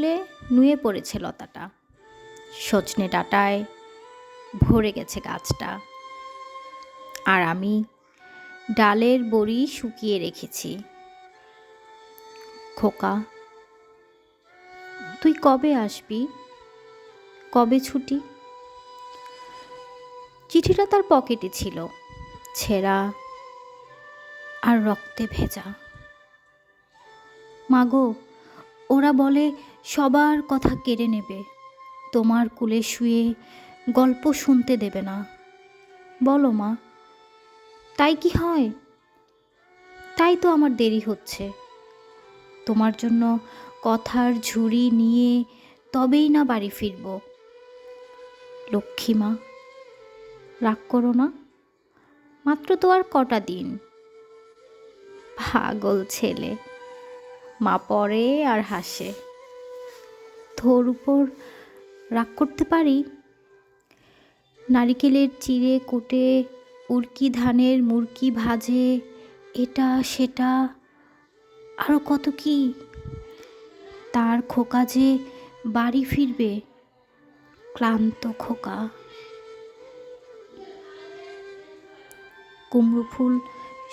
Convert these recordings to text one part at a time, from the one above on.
ফুলে নুয়ে পড়েছে লতাটা, সজনে ডাঁটায় ভরে গেছে গাছটা। আর আমি ডালের বড়ি শুকিয়ে রেখেছি। খোকা, তুই কবে আসবি? কবে ছুটি? চিঠিটা তার পকেটে ছিল, ছেঁড়া আর রক্তে ভেজা। মাগো, ওরা বলে সবার কথা কেড়ে নেবে, তোমার কোলে শুয়ে গল্প শুনতে দেবে না। বলো মা, তাই কি হয়? তাই তো আমার দেরি হচ্ছে। তোমার জন্য কথার ঝুড়ি নিয়ে তবেই না বাড়ি ফিরব। লক্ষ্মী মা, রাগ করো না, মাত্র তো আর কটা দিন। পাগল ছেলে, মা পড়ে আর হাসে। তোর উপর রাগ করতে পারি? নারিকেলের চিড়ে কুটে উড়কি ধানের মুরকি ভাজে, এটা সেটা আরও কত কি। তার খোকা যে বাড়ি ফিরবে, ক্লান্ত খোকা। কুমড়ো ফুল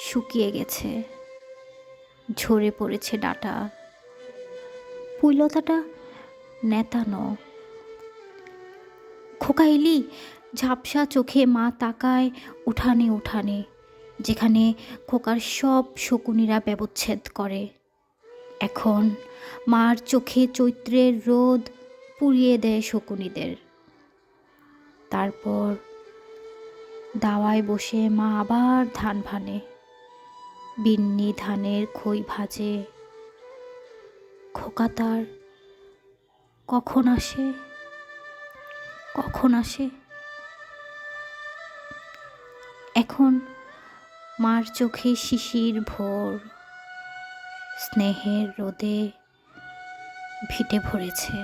শুকিয়ে গেছে, ঝরে পড়েছে ডাঁটা। পুইলতাটা নেতানো। খোকা এলি? ঝাপসা চোখে মা তাকায় উঠানে উঠানে, যেখানে খোকার সব শকুনিরা ব্যবচ্ছেদ করে। এখন মার চোখে চৈত্রের রোদ পুড়িয়ে দেয় শকুনিদের। তারপর দাওয়ায় বসে মা আবার ধান ভানে, বিন্নি ধানের খই ভাজে। খোকা তার কখন আসে, কখন আসে? এখন মার চোখে শিশির ভোর, স্নেহের রোদে ভিটে ভরেছে।